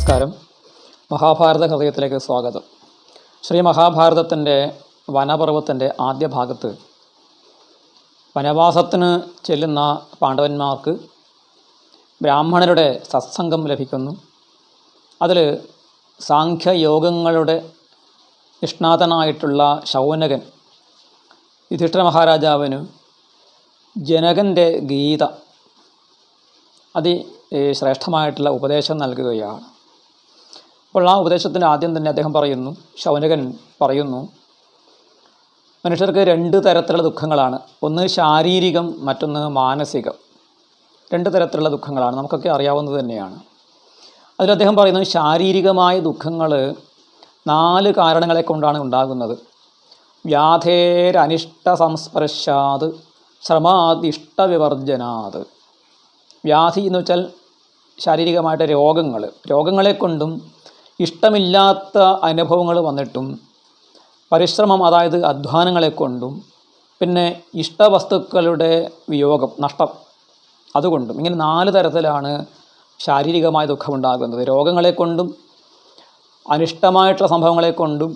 നമസ്കാരം. മഹാഭാരത ഹൃദയത്തിലേക്ക് സ്വാഗതം. ശ്രീ മഹാഭാരതത്തിൻ്റെ വനപർവ്വത്തിൻ്റെ ആദ്യ ഭാഗത്ത് വനവാസത്തിന് ചെല്ലുന്ന പാണ്ഡവന്മാർക്ക് ബ്രാഹ്മണരുടെ സത്സംഗം ലഭിക്കുന്നു. അതിൽ സാഖ്യയോഗങ്ങളുടെ നിഷ്ണാതനായിട്ടുള്ള ശൗനകൻ യുധിഷ്ഠിര മഹാരാജാവിന് ജനകൻ്റെ ഗീത ശ്രേഷ്ഠമായിട്ടുള്ള ഉപദേശം നൽകുകയാണ്. അപ്പോൾ ആ ഉപദേശത്തിൻ്റെ ആദ്യം തന്നെ അദ്ദേഹം പറയുന്നു, ശൗനകൻ പറയുന്നു, മനുഷ്യർക്ക് രണ്ട് തരത്തിലുള്ള ദുഃഖങ്ങളാണ്. ഒന്ന് ശാരീരികം, മറ്റൊന്ന് മാനസികം. രണ്ട് തരത്തിലുള്ള ദുഃഖങ്ങളാണ്, നമുക്കൊക്കെ അറിയാവുന്നത് തന്നെയാണ്. അതിൽ അദ്ദേഹം പറയുന്നത് ശാരീരികമായ ദുഃഖങ്ങൾ 4 കാരണങ്ങളെ കൊണ്ടാണ് ഉണ്ടാകുന്നത്. വ്യാധേരനിഷ്ട സംസ്പർശാത് ശ്രമാദിഷ്ടവിവർജനാത്. വ്യാധി എന്ന് വെച്ചാൽ ശാരീരികമായിട്ട് രോഗങ്ങളെ കൊണ്ടും ഇഷ്ടമില്ലാത്ത അനുഭവങ്ങൾ വന്നിട്ടും, പരിശ്രമം അതായത് അധ്വാനങ്ങളെ കൊണ്ടും, പിന്നെ ഇഷ്ടവസ്തുക്കളുടെ വിയോഗം, നഷ്ടം, അതുകൊണ്ടും. ഇങ്ങനെ 4 തരത്തിലാണ് ശാരീരികമായ ദുഃഖമുണ്ടാകുന്നത്. രോഗങ്ങളെ കൊണ്ടും, അനിഷ്ടമായിട്ടുള്ള സംഭവങ്ങളെ കൊണ്ടും,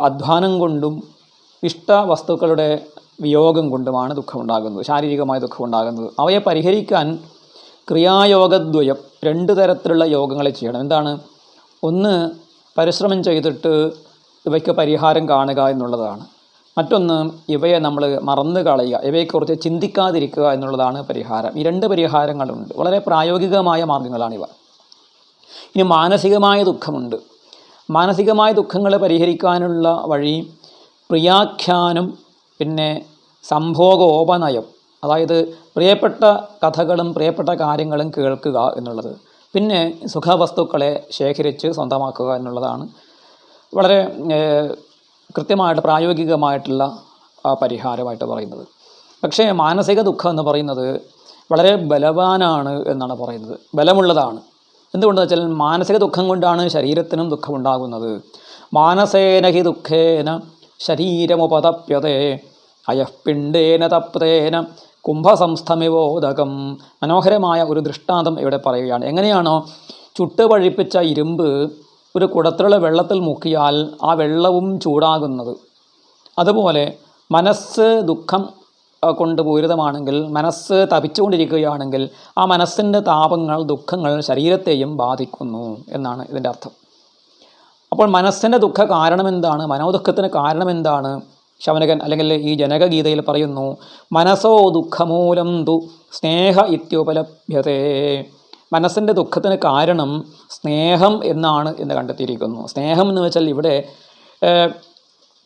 അധ്വാനം കൊണ്ടും, ഇഷ്ടവസ്തുക്കളുടെ വിയോഗം കൊണ്ടുമാണ് ദുഃഖമുണ്ടാകുന്നത്, ശാരീരികമായ ദുഃഖമുണ്ടാകുന്നത്. അവയെ പരിഹരിക്കാൻ ക്രിയായോഗദ്വയം, 2 തരത്തിലുള്ള യോഗങ്ങളെ ചെയ്യണം. എന്താണ്? ഒന്ന്, പരിശ്രമം ചെയ്തിട്ട് ഇവയ്ക്ക് പരിഹാരം കാണുക എന്നുള്ളതാണ്. മറ്റൊന്ന്, ഇവയെ നമ്മൾ മറന്നു കളയുക, ഇവയെക്കുറിച്ച് ചിന്തിക്കാതിരിക്കുക എന്നുള്ളതാണ് പരിഹാരം. ഈ 2 പരിഹാരങ്ങളുണ്ട്. വളരെ പ്രായോഗികമായ മാർഗങ്ങളാണിവ. ഇനി മാനസികമായ ദുഃഖമുണ്ട്. മാനസികമായ ദുഃഖങ്ങളെ പരിഹരിക്കാനുള്ള വഴി പ്രിയാഖ്യാനം, പിന്നെ സംഭോഗോപനയം, അതായത് പ്രിയപ്പെട്ട കഥകളും പ്രിയപ്പെട്ട കാര്യങ്ങളും കേൾക്കുക എന്നുള്ളത്, പിന്നെ സുഖവസ്തുക്കളെ ശേഖരിച്ച് സ്വന്തമാക്കുക എന്നുള്ളതാണ് വളരെ കൃത്യമായിട്ട് പ്രായോഗികമായിട്ടുള്ള പരിഹാരമായിട്ട് പറയുന്നത്. പക്ഷേ മാനസിക ദുഃഖം എന്ന് പറയുന്നത് വളരെ ബലവാനാണ് എന്നാണ് പറയുന്നത്, ബലമുള്ളതാണ്. എന്തുകൊണ്ടെന്ന് വെച്ചാൽ മാനസിക ദുഃഖം കൊണ്ടാണ് ശരീരത്തിനും ദുഃഖമുണ്ടാകുന്നത്. മാനസേന ഹി ദുഃഖേന ശരീരമുപതപ്യതേ അയഃപിണ്ഡേന തപ്തേന കുംഭസംസ്ഥമിവോദകം. മനോഹരമായ ഒരു ദൃഷ്ടാന്തം ഇവിടെ പറയുകയാണ്. എങ്ങനെയാണോ ചുട്ടുപഴിപ്പിച്ച ഇരുമ്പ് ഒരു കുടത്തിലുള്ള വെള്ളത്തിൽ മുക്കിയാൽ ആ വെള്ളവും ചൂടാകുന്നത്, അതുപോലെ മനസ്സ് ദുഃഖം കൊണ്ട് പൂരിതമാണെങ്കിൽ, മനസ്സ് തപിച്ചുകൊണ്ടിരിക്കുകയാണെങ്കിൽ ആ മനസ്സിൻ്റെ താപങ്ങൾ, ദുഃഖങ്ങൾ ശരീരത്തെയും ബാധിക്കുന്നു എന്നാണ് ഇതിൻ്റെ അർത്ഥം. അപ്പോൾ മനസ്സിൻ്റെ ദുഃഖ കാരണം എന്താണ്? മനോദുഃഖത്തിന് കാരണം എന്താണ്? ശൗനകൻ അല്ലെങ്കിൽ ഈ ജനകഗീതയിൽ പറയുന്നു, മനസ്സോ ദുഃഖമൂലം തു സ്നേഹ ഇത്യുപലഭ്യതേ. മനസ്സിൻ്റെ ദുഃഖത്തിന് കാരണം സ്നേഹം എന്നാണ് എന്ന് കണ്ടെത്തിയിരിക്കുന്നു. സ്നേഹം എന്ന് വെച്ചാൽ ഇവിടെ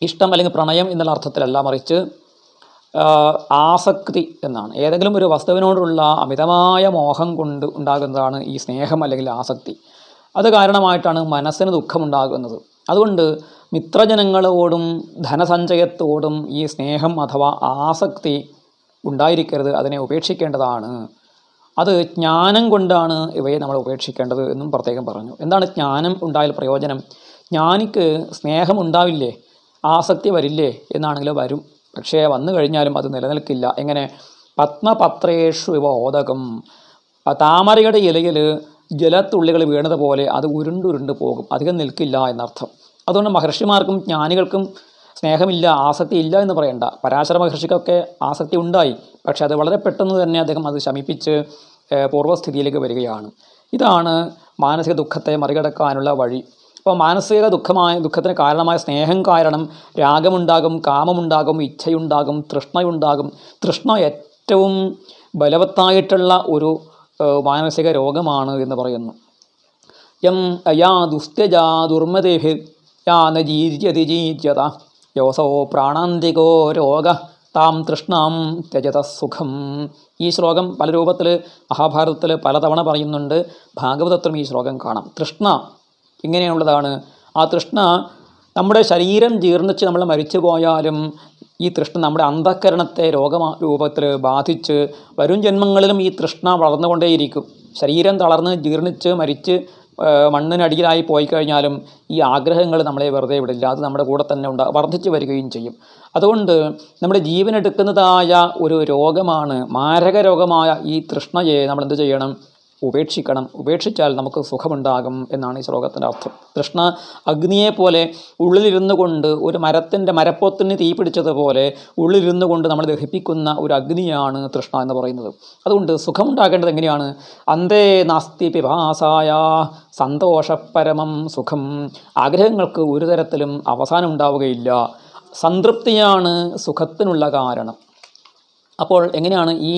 ഇഷ്ടം അല്ലെങ്കിൽ പ്രണയം എന്നുള്ള അർത്ഥത്തിലല്ല, മറിച്ച് ആസക്തി എന്നാണ്. ഏതെങ്കിലും ഒരു വസ്തുവിനോടുള്ള അമിതമായ മോഹം കൊണ്ട് ഉണ്ടാകുന്നതാണ് ഈ സ്നേഹം അല്ലെങ്കിൽ ആസക്തി. അത് കാരണമായിട്ടാണ് മനസ്സിന് ദുഃഖമുണ്ടാകുന്നത്. അതുകൊണ്ട് മിത്രജനങ്ങളോടും ധനസഞ്ചയത്തോടും ഈ സ്നേഹം അഥവാ ആസക്തി ഉണ്ടായിരിക്കരുത്, അതിനെ ഉപേക്ഷിക്കേണ്ടതാണ്. അത് ജ്ഞാനം കൊണ്ടാണ് ഇവയെ നമ്മൾ ഉപേക്ഷിക്കേണ്ടത് എന്നും പ്രത്യേകം പറഞ്ഞു. എന്താണ് ജ്ഞാനം ഉണ്ടായാൽ പ്രയോജനം? ജ്ഞാനിക്ക് സ്നേഹം ഉണ്ടാവില്ലേ, ആസക്തി വരില്ലേ എന്നാണെങ്കിലും വരും, പക്ഷേ വന്നു കഴിഞ്ഞാലും അത് നിലനിൽക്കില്ല. എങ്ങനെ? പത്മപത്രേഷു ഇവ ഓദകം. താമരയുടെ ഇലയിൽ ജലത്തുള്ളികൾ വീണതുപോലെ അത് ഉരുണ്ടുരുണ്ട് പോകും, അധികം നിൽക്കില്ല എന്നർത്ഥം. അതുകൊണ്ട് മഹർഷിമാർക്കും ജ്ഞാനികൾക്കും സ്നേഹമില്ല, ആസക്തി ഇല്ല എന്ന് പറയണ്ട. പരാശര മഹർഷിക്കൊക്കെ ആസക്തി ഉണ്ടായി, പക്ഷെ അത് വളരെ പെട്ടെന്ന് തന്നെ അദ്ദേഹം അത് ശമിപ്പിച്ച് പൂർവ്വസ്ഥിതിയിലേക്ക് വരികയാണ്. ഇതാണ് മാനസിക ദുഃഖത്തെ മറികടക്കാനുള്ള വഴി. അപ്പോൾ മാനസിക ദുഃഖത്തിന് കാരണമായ സ്നേഹം കാരണം രാഗമുണ്ടാകും, കാമമുണ്ടാകും, ഇച്ഛയുണ്ടാകും, തൃഷ്ണയുണ്ടാകും. തൃഷ്ണ ഏറ്റവും ബലവത്തായിട്ടുള്ള ഒരു മാനസിക രോഗമാണ് എന്ന് പറയുന്നു. യം യാ ദുസ്ത്യജാ ദുർമതേഭിർ യാ നജീര്യതി ജീര്യത യോസോ പ്രാണാന്തികോ രോഗ താം തൃഷ്ണാം ത്യജത സുഖം. ഈ ശ്ലോകം പല രൂപത്തിൽ മഹാഭാരതത്തിൽ പലതവണ പറയുന്നുണ്ട്. ഭാഗവതത്തിലും ഈ ശ്ലോകം കാണാം. തൃഷ്ണ ഇങ്ങനെയുള്ളതാണ്. ആ തൃഷ്ണ നമ്മുടെ ശരീരം ജീർണിച്ച് നമ്മൾ മരിച്ചു പോയാലും ഈ തൃഷ്ണ നമ്മുടെ അന്ധഃകരണത്തെ രൂപത്തിൽ ബാധിച്ച് വരും ജന്മങ്ങളിലും ഈ തൃഷ്ണ വളർന്നുകൊണ്ടേയിരിക്കും. ശരീരം തളർന്ന് ജീർണിച്ച് മരിച്ച് മണ്ണിനടിയിലായി പോയി കഴിഞ്ഞാലും ഈ ആഗ്രഹങ്ങൾ നമ്മളെ വെറുതെ വിടില്ല, അത് നമ്മുടെ കൂടെ തന്നെ വർദ്ധിച്ചു വരികയും ചെയ്യും. അതുകൊണ്ട് നമ്മുടെ ജീവനെടുക്കുന്നതായ ഒരു രോഗമാണ്, മാരക രോഗമായ ഈ തൃഷ്ണയെ നമ്മൾ എന്ത് ചെയ്യണം? ഉപേക്ഷിക്കണം. ഉപേക്ഷിച്ചാൽ നമുക്ക് സുഖമുണ്ടാകും എന്നാണ് ഈ ശ്ലോകത്തിൻ്റെ അർത്ഥം. തൃഷ്ണ അഗ്നിയെപ്പോലെ ഉള്ളിലിരുന്നു കൊണ്ട് ഒരു മരപ്പൊത്തിന് തീ പിടിച്ചതുപോലെ ഉള്ളിലിരുന്നു കൊണ്ട് നമ്മൾ ദഹിപ്പിക്കുന്ന ഒരു അഗ്നിയാണ് തൃഷ്ണ എന്ന് പറയുന്നത്. അതുകൊണ്ട് സുഖമുണ്ടാകേണ്ടത് എങ്ങനെയാണ്? അന്തേ നാസ്തി പിപാസായ സന്തോഷപരമം സുഖം. ആഗ്രഹങ്ങൾക്ക് ഒരു തരത്തിലും അവസാനം ഉണ്ടാവുകയില്ല. സംതൃപ്തിയാണ് സുഖത്തിനുള്ള കാരണം. അപ്പോൾ എങ്ങനെയാണ് ഈ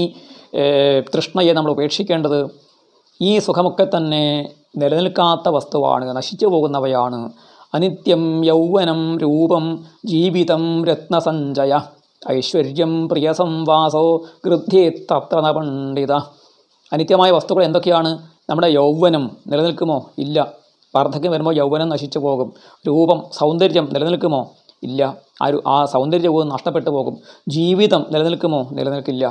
തൃഷ്ണയെ നമ്മൾ ഉപേക്ഷിക്കേണ്ടത്? ഈ സുഖമൊക്കെ തന്നെ നിലനിൽക്കാത്ത വസ്തുവാണ്, നശിച്ചു പോകുന്നവയാണ്. അനിത്യം യൗവനം രൂപം ജീവിതം രത്നസഞ്ചയ ഐശ്വര്യം പ്രിയസംവാസോ ഗൃധ്യേത്തത്ര ന പണ്ഡിത. അനിത്യമായ വസ്തുക്കൾ എന്തൊക്കെയാണ്? നമ്മുടെ യൗവനം നിലനിൽക്കുമോ? ഇല്ല. വാർദ്ധക്യം വരുമ്പോൾ യൗവനം നശിച്ചു പോകും. രൂപം സൗന്ദര്യം നിലനിൽക്കുമോ? ഇല്ല. ആ സൗന്ദര്യവും നഷ്ടപ്പെട്ടു പോകും. ജീവിതം നിലനിൽക്കുമോ? നിലനിൽക്കില്ല.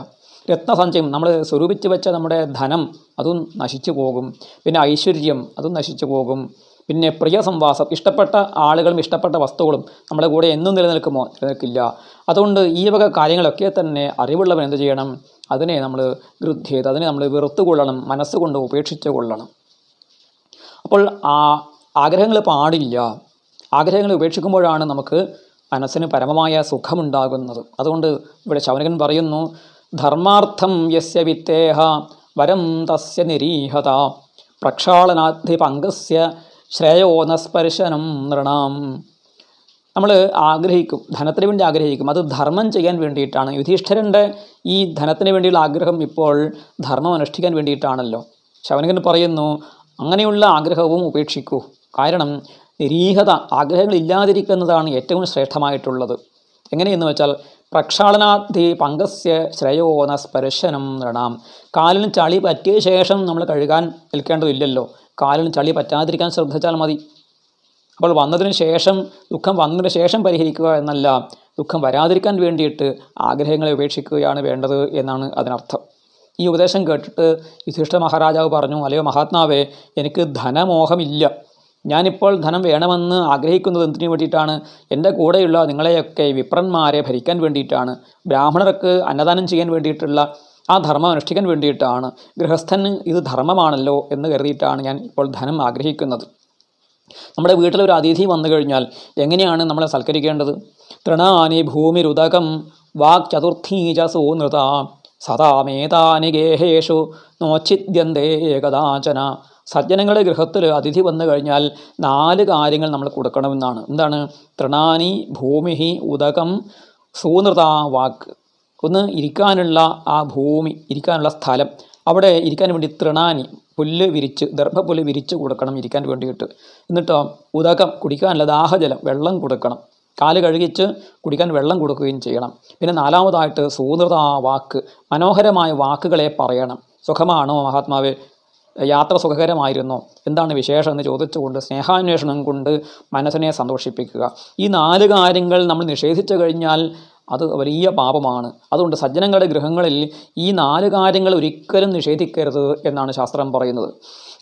രത്നസഞ്ചയം നമ്മൾ സ്വരൂപിച്ച് വെച്ച നമ്മുടെ ധനം അതും നശിച്ചു പോകും. പിന്നെ ഐശ്വര്യം അതും നശിച്ചു പോകും. പിന്നെ പ്രിയ സംവാസം, ഇഷ്ടപ്പെട്ട ആളുകളും ഇഷ്ടപ്പെട്ട വസ്തുക്കളും നമ്മുടെ കൂടെ എന്നും നിലനിൽക്കുമോ? നിലനിൽക്കില്ല. അതുകൊണ്ട് ഈ വക കാര്യങ്ങളൊക്കെ തന്നെ അറിവുള്ളവൻ എന്ത് ചെയ്യണം? അതിനെ നമ്മൾ ഗൃധ്യേത്, അതിനെ നമ്മൾ വെറുത്തുകൊള്ളണം, മനസ്സുകൊണ്ട് ഉപേക്ഷിച്ച് കൊള്ളണം. അപ്പോൾ ആഗ്രഹങ്ങൾ പാടില്ല. ആഗ്രഹങ്ങൾ ഉപേക്ഷിക്കുമ്പോഴാണ് നമുക്ക് മനസ്സിന് പരമമായ സുഖമുണ്ടാകുന്നത്. അതുകൊണ്ട് ഇവിടെ ശൗനകൻ പറയുന്നു, ധർമാർത്ഥം യസ്യ വിത്തേഹ വരം തസ്യ നിരീഹത പ്രക്ഷാളനാധി പങ്കസ്യ ശ്രേയോനസ്പർശനം നൃണാം. നമ്മൾ ആഗ്രഹിക്കും, ധനത്തിന് വേണ്ടി ആഗ്രഹിക്കും. അത് ധർമ്മം ചെയ്യാൻ വേണ്ടിയിട്ടാണ്. യുധിഷ്ഠിരൻ്റെ ഈ ധനത്തിന് വേണ്ടിയുള്ള ആഗ്രഹം ഇപ്പോൾ ധർമ്മം അനുഷ്ഠിക്കാൻ വേണ്ടിയിട്ടാണല്ലോ. ശൗനകൻ പറയുന്നു, അങ്ങനെയുള്ള ആഗ്രഹവും ഉപേക്ഷിക്കൂ. കാരണം നിരീഹത, ആഗ്രഹങ്ങൾ ഇല്ലാതിരിക്കുന്നതാണ് ഏറ്റവും ശ്രേഷ്ഠമായിട്ടുള്ളത്. എങ്ങനെയെന്ന് വെച്ചാൽ പ്രക്ഷാളനാധി പങ്കസ്യ ശ്രേയോന സ്പർശനം നൃണാം. കാലിന് ചളി പറ്റിയ ശേഷം നമ്മൾ കഴുകാൻ നിൽക്കേണ്ടതില്ലല്ലോ. കാലിന് ചളി പറ്റാതിരിക്കാൻ ശ്രദ്ധിച്ചാൽ മതി. അപ്പോൾ ദുഃഖം വന്നതിന് ശേഷം പരിഹരിക്കുക എന്നല്ല, ദുഃഖം വരാതിരിക്കാൻ വേണ്ടിയിട്ട് ആഗ്രഹങ്ങളെ ഉപേക്ഷിക്കുകയാണ് വേണ്ടത് എന്നാണ് അതിനർത്ഥം. ഈ ഉപദേശം കേട്ടിട്ട് യുധിഷ്ഠിര മഹാരാജാവ് പറഞ്ഞു, അല്ലയോ മഹാത്മാവേ, എനിക്ക് ധനമോഹമില്ല. ഞാനിപ്പോൾ ധനം വേണമെന്ന് ആഗ്രഹിക്കുന്നത് എന്തിനു വേണ്ടിയിട്ടാണ്? എൻ്റെ കൂടെയുള്ള നിങ്ങളെയൊക്കെ വിപ്രന്മാരെ ഭരിക്കാൻ വേണ്ടിയിട്ടാണ്. ബ്രാഹ്മണർക്ക് അന്നദാനം ചെയ്യാൻ വേണ്ടിയിട്ടുള്ള ആ ധർമ്മം അനുഷ്ഠിക്കാൻ വേണ്ടിയിട്ടാണ്. ഗൃഹസ്ഥന് ഇത് ധർമ്മമാണല്ലോ എന്ന് കരുതിയിട്ടാണ് ഞാൻ ഇപ്പോൾ ധനം ആഗ്രഹിക്കുന്നത്. നമ്മുടെ വീട്ടിലൊരു അതിഥി വന്നു കഴിഞ്ഞാൽ എങ്ങനെയാണ് നമ്മളെ സൽക്കരിക്കേണ്ടത്? തൃണാനി ഭൂമിരുദകം വാക് ചതുർത്ഥീച സൂനൃത സദാമേതാനി ഗേഹേഷു നോച്ഛിദ്യന്തേ കദാചന. സജ്ജനങ്ങളുടെ ഗൃഹത്തിൽ അതിഥി വന്നു കഴിഞ്ഞാൽ 4 കാര്യങ്ങൾ നമ്മൾ കൊടുക്കണമെന്നാണ്. എന്താണ്? തൃണാനി ഭൂമി ഉദകം സൂനൃത വാക്ക്. ഒന്ന്, ഇരിക്കാനുള്ള ആ ഭൂമി, ഇരിക്കാനുള്ള സ്ഥലം. അവിടെ ഇരിക്കാൻ വേണ്ടി തൃണാനി, ദർഭപ്പുല്ല് വിരിച്ച് കൊടുക്കണം ഇരിക്കാൻ വേണ്ടിയിട്ട്. എന്നിട്ടോ ഉദകം, കുടിക്കാനുള്ള ദാഹജലം, വെള്ളം കൊടുക്കണം. കാല് കഴുകിച്ച് കുടിക്കാൻ വെള്ളം കൊടുക്കുകയും ചെയ്യണം. പിന്നെ 4-മതായിട്ട് സൂനൃത വാക്ക്, മനോഹരമായ വാക്കുകളെ പറയണം. സുഖമാണോ മഹാത്മാവേ? യാത്ര സുഖകരമായിരുന്നോ? എന്താണ് വിശേഷം എന്ന് ചോദിച്ചുകൊണ്ട് സ്നേഹാന്വേഷണം കൊണ്ട് മനസ്സിനെ സന്തോഷിപ്പിക്കുക. ഈ 4 കാര്യങ്ങൾ നമ്മൾ നിഷേധിച്ചു കഴിഞ്ഞാൽ അത് വലിയ പാപമാണ്. അതുകൊണ്ട് സജ്ജനങ്ങളുടെ ഗൃഹങ്ങളിൽ ഈ 4 കാര്യങ്ങൾ ഒരിക്കലും നിഷേധിക്കരുത് എന്നാണ് ശാസ്ത്രം പറയുന്നത്.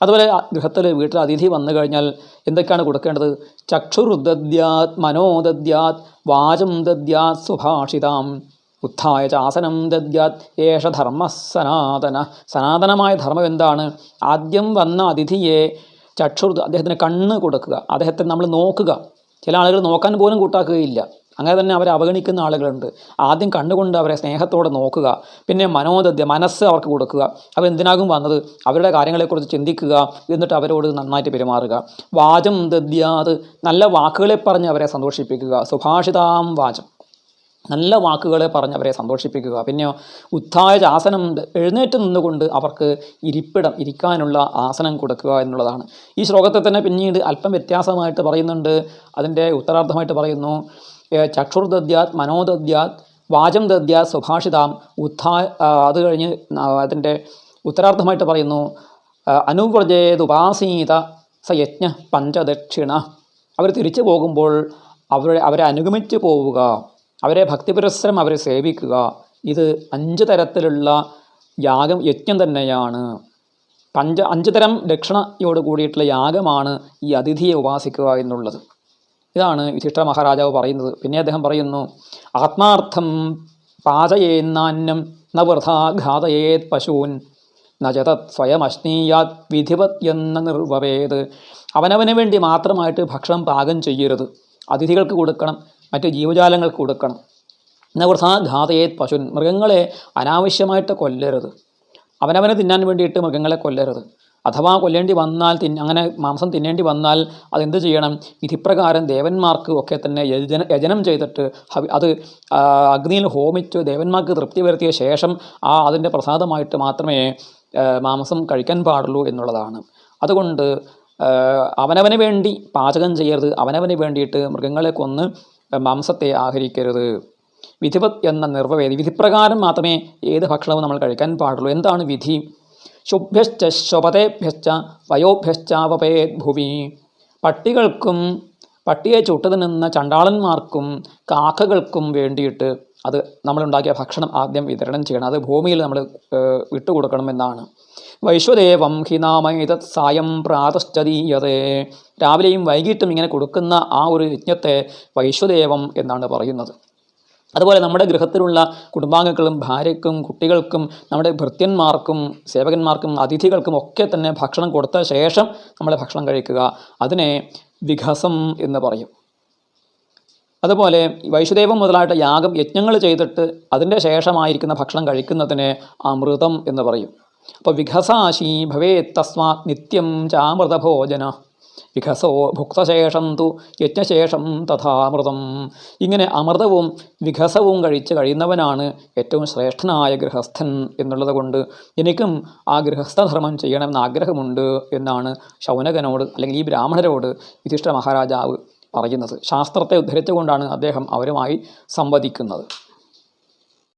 അതുപോലെ വീട്ടിൽ അതിഥി വന്നു കഴിഞ്ഞാൽ എന്തൊക്കെയാണ് കൊടുക്കേണ്ടത്? ചക്ഷുർദദ്യാത് മനോദദ്യാത് വാചം ദദ്യാത് സുഭാഷിതാം ഉത്ഥായ ചാസനം ദദ്യാത് ഏഷ ധർമ്മ സനാതന. സനാതനമായ ധർമ്മം എന്താണ്? ആദ്യം വന്ന അതിഥിയെ അദ്ദേഹത്തിന് കണ്ണ് കൊടുക്കുക, അദ്ദേഹത്തെ നമ്മൾ നോക്കുക. ചില ആളുകൾ നോക്കാൻ പോലും കൂട്ടാക്കുകയില്ല. അങ്ങനെ തന്നെ അവരെ അവഗണിക്കുന്ന ആളുകളുണ്ട്. ആദ്യം കണ്ണുകൊണ്ട് അവരെ സ്നേഹത്തോടെ നോക്കുക. പിന്നെ മനസ്സ് അവർക്ക് കൊടുക്കുക. അവരെന്തിനാകും വന്നത്? അവരുടെ കാര്യങ്ങളെക്കുറിച്ച് ചിന്തിക്കുക. എന്നിട്ട് അവരോട് നന്നായിട്ട് പെരുമാറുക. വാചം ദദ്യാത്, നല്ല വാക്കുകളെ പറഞ്ഞ് അവരെ സന്തോഷിപ്പിക്കുക. സുഭാഷിതാം വാചം, നല്ല വാക്കുകളെ പറഞ്ഞ് അവരെ സന്തോഷിപ്പിക്കുക. പിന്നെയോ ഉത്ഥായ ആസനം, എഴുന്നേറ്റ് നിന്നുകൊണ്ട് അവർക്ക് ഇരിക്കാനുള്ള ആസനം കൊടുക്കുക എന്നുള്ളതാണ്. ഈ ശ്ലോകത്തെ തന്നെ പിന്നീട് അല്പം വ്യത്യാസമായിട്ട് പറയുന്നുണ്ട്. അതിൻ്റെ ഉത്തരാർത്ഥമായിട്ട് പറയുന്നു, ചക്ഷുർദദ്യാത് മനോദദ്യാത് വാചം ദദ്യാത് സുഭാഷിതാം അത് കഴിഞ്ഞ് അതിൻ്റെ ഉത്തരാർത്ഥമായിട്ട് പറയുന്നു, അനുവ്രജേതുപാസീത സ യജ്ഞ പഞ്ചദക്ഷിണ. അവർ തിരിച്ചു പോകുമ്പോൾ അവരെ അനുഗമിച്ച് പോവുക, അവരെ ഭക്തിപുരസ്സരം അവരെ സേവിക്കുക. ഇത് 5 തരത്തിലുള്ള യജ്ഞം തന്നെയാണ്. 5 തരം ദക്ഷിണയോട് കൂടിയിട്ടുള്ള യാഗമാണ് ഈ അതിഥിയെ ഉപാസിക്കുക എന്നുള്ളത്. ഇതാണ് യുധിഷ്ഠിര മഹാരാജാവ് പറയുന്നത്. പിന്നെ അദ്ദേഹം പറയുന്നു, ആത്മാർത്ഥം പാചയേന്നാന്നം ന വൃഥാ ഘാതയേത് പശൂൻ നജതത് സ്വയം അശ്നീയാത് വിധിവത് എന്ന നിർവവേത്. അവനവന് വേണ്ടി മാത്രമായിട്ട് ഭക്ഷണം പാകം ചെയ്യരുത്. അതിഥികൾക്ക് കൊടുക്കണം, മറ്റ് ജീവജാലങ്ങൾക്ക് കൊടുക്കണം. നവൃഥാ ഘാതയേത് പശുൻ. മൃഗങ്ങളെ അനാവശ്യമായിട്ട് കൊല്ലരുത്. അവനവനെ തിന്നാൻ വേണ്ടിയിട്ട് മൃഗങ്ങളെ കൊല്ലരുത്. അഥവാ കൊല്ലേണ്ടി വന്നാൽ അങ്ങനെ മാംസം തിന്നേണ്ടി വന്നാൽ അതെന്ത് ചെയ്യണം? വിധിപ്രകാരം ദേവന്മാർക്ക് ഒക്കെ തന്നെ യജനം ചെയ്തിട്ട് അത് അഗ്നിയിൽ ഹോമിച്ച് ദേവന്മാർക്ക് തൃപ്തി വരുത്തിയ ശേഷം അതിൻ്റെ പ്രസാദമായിട്ട് മാത്രമേ മാംസം കഴിക്കാൻ പാടുള്ളൂ എന്നുള്ളതാണ്. അതുകൊണ്ട് അവനവന് വേണ്ടി പാചകം ചെയ്യരുത്. അവനവന് വേണ്ടിയിട്ട് മൃഗങ്ങളെ കൊന്ന് മാംസത്തെ ആഹരിക്കരുത്. വിധിവത് എന്ന നിർവവേദി. വിധിപ്രകാരം മാത്രമേ ഏത് ഭക്ഷണവും നമ്മൾ കഴിക്കാൻ പാടുള്ളൂ. എന്താണ് വിധി? ശുഭ്യശ്ച ശ്വപതേഭ്യശ്ച വയോഭ്യശ്ചാവപേത് ഭുവി. പട്ടികൾക്കും പട്ടിയെ ചുട്ടുതിന്നുന്ന ചണ്ടാളന്മാർക്കും കാക്കകൾക്കും വേണ്ടിയിട്ട് അത് നമ്മളുണ്ടാക്കിയ ഭക്ഷണം ആദ്യം വിതരണം ചെയ്യണം. അത് ഭൂമിയിൽ നമ്മൾ വിട്ടുകൊടുക്കണമെന്നാണ്. വൈശ്വദേവം ഹി നാമൈതത് സായം പ്രാതശ്ചതീയതേ. രാവിലെയും വൈകിട്ടും ഇങ്ങനെ കൊടുക്കുന്ന ആ ഒരു യജ്ഞത്തെ വൈശ്വദേവം എന്നാണ് പറയുന്നത്. അതുപോലെ നമ്മുടെ ഗൃഹത്തിലുള്ള കുടുംബാംഗങ്ങളും ഭാര്യയ്ക്കും കുട്ടികൾക്കും നമ്മുടെ ഭൃത്യന്മാർക്കും സേവകന്മാർക്കും അതിഥികൾക്കും ഒക്കെ തന്നെ ഭക്ഷണം കൊടുത്ത ശേഷം നമ്മൾ ഭക്ഷണം കഴിക്കുക. അതിനെ വിഘസം എന്ന് പറയും. അതുപോലെ വൈശ്വദേവം മുതലായിട്ട് യജ്ഞങ്ങൾ ചെയ്തിട്ട് അതിൻ്റെ ശേഷമായിരിക്കുന്ന ഭക്ഷണം കഴിക്കുന്നതിനെ അമൃതം എന്ന് പറയും. അപ്പോൾ വിഘസാശി ഭവേ തസ്മാത് നിത്യം ചാമൃതഭോജന. വിഘസോ ഭുക്തശേഷം തു യജ്ഞശേഷം തഥാമൃതം. ഇങ്ങനെ അമൃതവും വിഘസവും കഴിയുന്നവനാണ് ഏറ്റവും ശ്രേഷ്ഠനായ ഗൃഹസ്ഥൻ എന്നുള്ളത് കൊണ്ട് എനിക്കും ആ ഗൃഹസ്ഥധർമ്മം ചെയ്യണമെന്ന് ആഗ്രഹമുണ്ട് എന്നാണ് ശൗനകനോട് അല്ലെങ്കിൽ ഈ ബ്രാഹ്മണരോട് യുധിഷ്ഠിര മഹാരാജാവ് പറയുന്നത്. ശാസ്ത്രത്തെ ഉദ്ധരിച്ചുകൊണ്ടാണ് അദ്ദേഹം അവരുമായി സംവദിക്കുന്നത്.